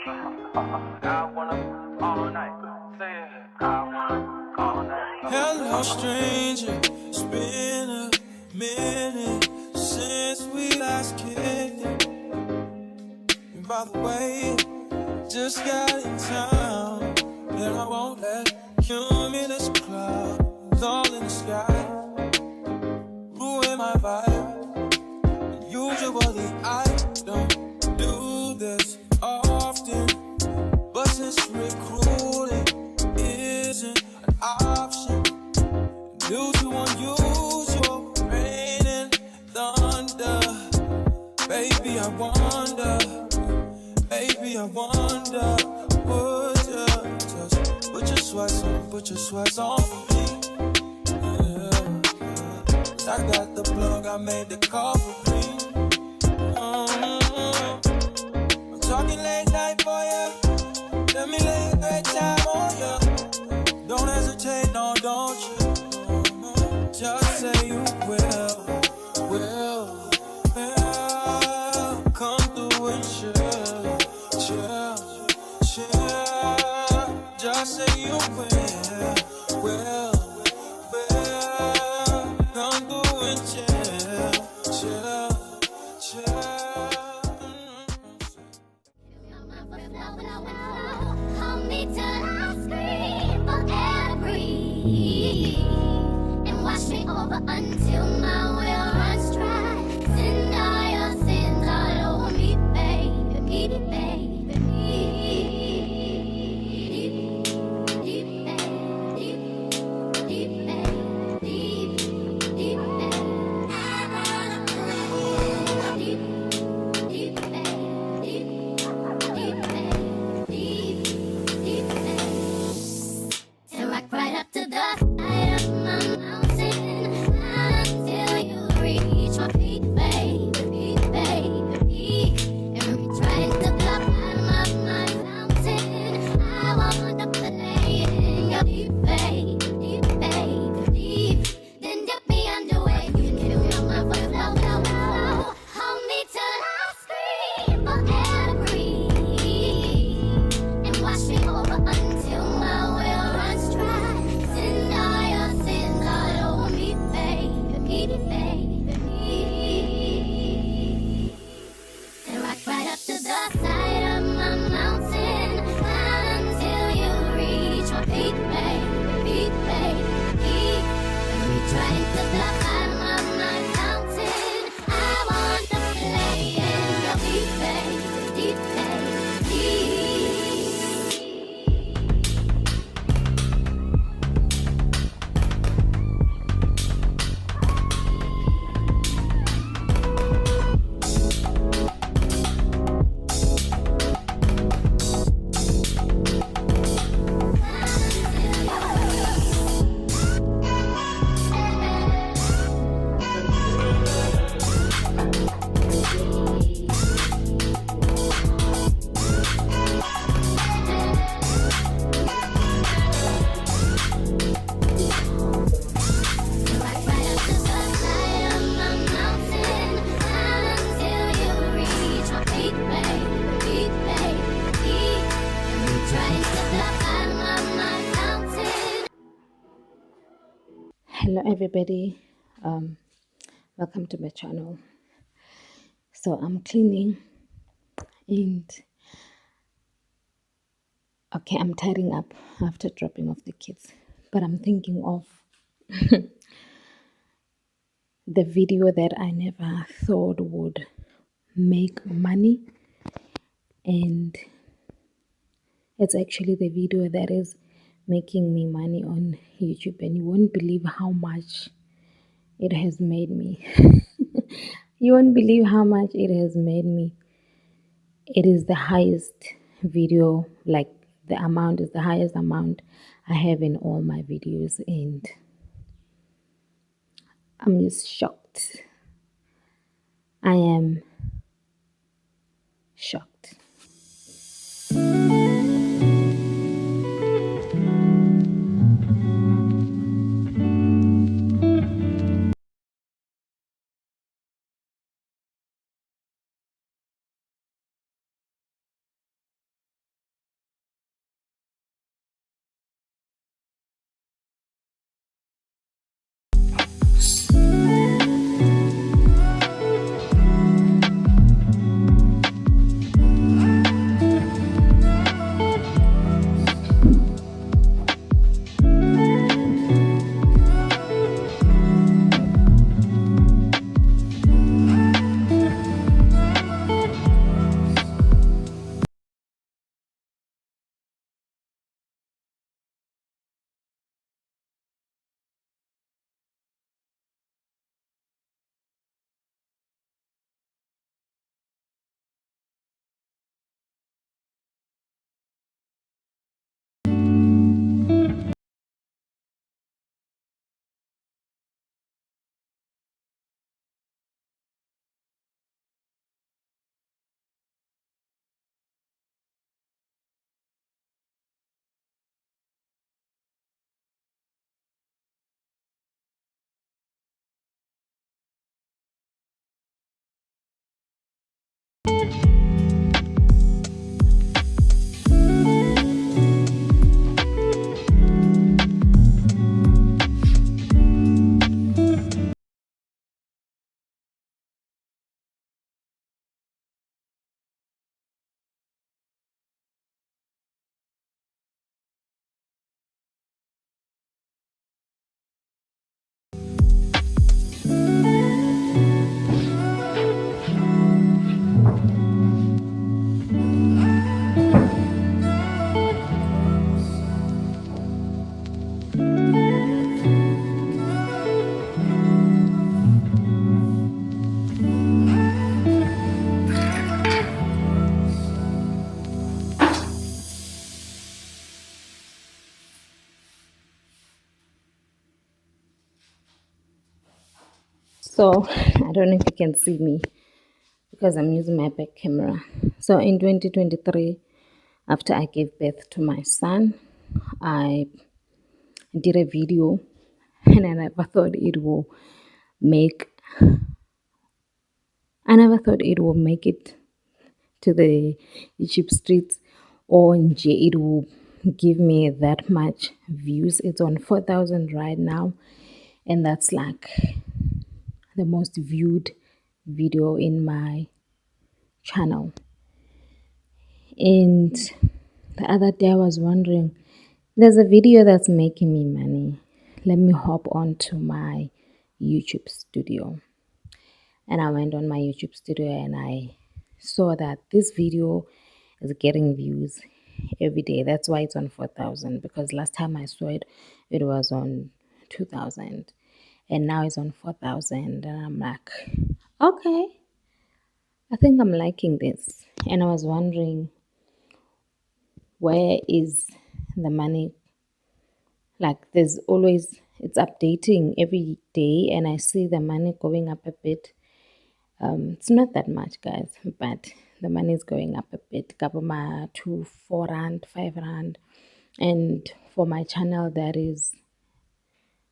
I wanna all night. Say it. I wanna all night. Hello, stranger. It's been a minute since we last kicked it. And by the way, just got in town, and I won't let cumulus clouds all in the sky ruin my vibe. And usually I don't do this often, but since recruiting isn't an option due to unusual rain and thunder, baby, I wonder, would you just put your sweats on for me? Yeah. I got the plug, I made the call for me. I'm talking late night for ya. Let me lay a great time on ya. Don't hesitate, no, don't you? Just say you will. Come through and chill. Just say you will. Come through and chill. Hold me till I scream for every and wash me over until my will runs dry. Send all your sins all over me, baby, baby. Hello everybody, welcome to my channel. So I'm cleaning and I'm tidying up after dropping off the kids, but I'm thinking of the video that I never thought would make money, and it's actually the video that is making me money on YouTube, and you won't believe how much it has made me. You won't believe how much it has made me. It is the highest video, like the amount is the highest amount I have in all my videos, and I'm just shocked. I am shocked. So I don't know if you can see me because I'm using my back camera. So in 2023, after I gave birth to my son, I did a video and make I never thought it will make it to the YouTube streets, or it will give me that much views. It's on 4,000 right now, and that's like the most viewed video in my channel. And the other day I was wondering, there's a video that's making me money. Let me hop onto my YouTube studio. And I went on my YouTube studio and I saw that this video is getting views every day. That's why it's on 4,000, because last time I saw it, it was on 2,000, and now it's on 4,000. And I'm like, okay, I think I'm liking this. And I was wondering, where is the money? Like, there's always, it's updating every day, and I see the money going up a bit. It's not that much, guys, but the money is going up a bit. Kabuma to 4 rand, 5 rand. And for my channel, that is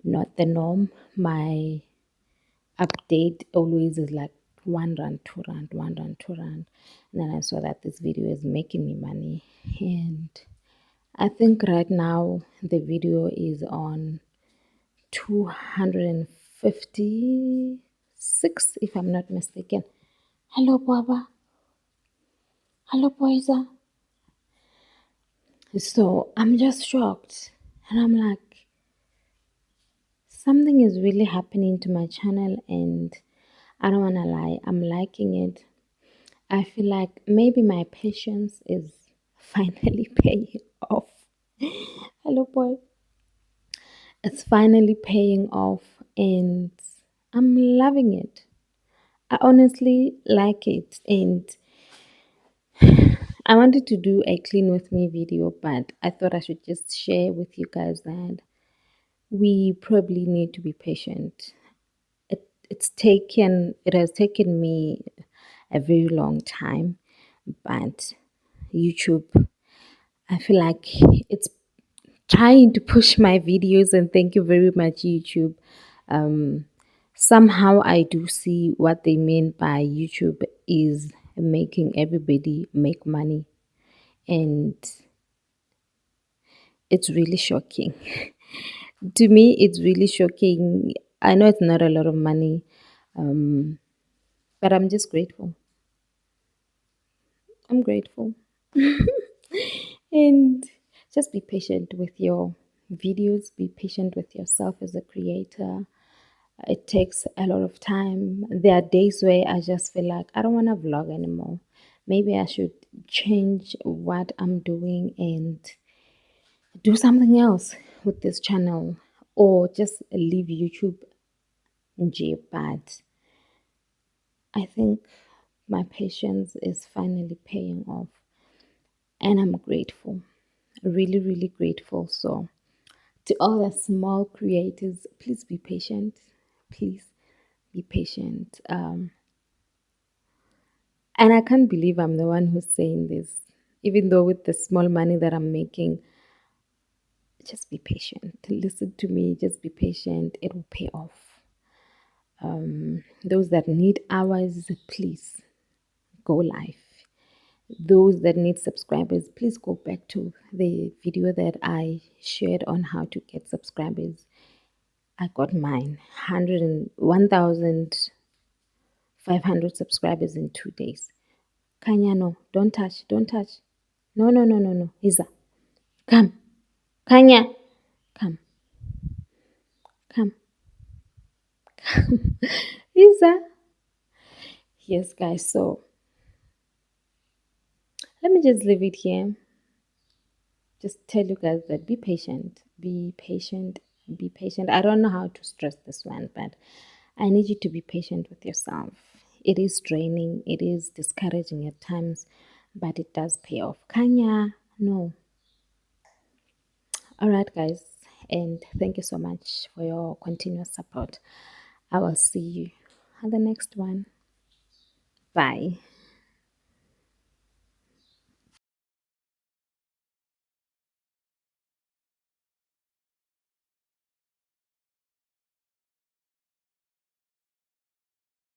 not the norm. My update always is like 1 rand, 2 rand, 1 rand, 2 rand. And then I saw that this video is making me money. And I think right now the video is on 256, if I'm not mistaken. Hello, Baba. Hello, Poisa. So I'm just shocked. And I'm like, something is really happening to my channel, and I don't want to lie, I'm liking it. I feel like maybe my patience is finally paying off. Hello, boy. It's finally paying off, and I'm loving it. I honestly like it, and I wanted to do a clean with me video, but I thought I should just share with you guys that we probably need to be patient. It has taken me a very long time, but YouTube, I feel like it's trying to push my videos, and thank you very much, YouTube. Somehow I do see what they mean by YouTube is making everybody make money, and it's really shocking. To me, it's really shocking. I know it's not a lot of money, but I'm just grateful. I'm grateful. And just be patient with your videos, be patient with yourself as a creator. It takes a lot of time. There are days where I just feel like I don't want to vlog anymore. Maybe I should change what I'm doing and do something else with this channel, or just leave YouTube. But I think my patience is finally paying off, and I'm grateful, really, really grateful. So, to all the small creators, please be patient. Please be patient. And I can't believe I'm the one who's saying this, even though with the small money that I'm making. Just be patient. Listen to me. Just be patient. It will pay off. Those that need hours, please go live. Those that need subscribers, please go back to the video that I shared on how to get subscribers. I got mine, 1,500 subscribers in 2 days. Kanya, no, don't touch, don't touch. No, no, no, no, no. Isa, come. Kanya, come, come. Isa. Yes, guys, so let me just leave it here. Just tell you guys that be patient, be patient, be patient. I don't know how to stress this one, but I need you to be patient with yourself. It is draining, it is discouraging at times, but it does pay off. Kanya, no. All right, guys, and thank you so much for your continuous support. I will see you the next one. Bye.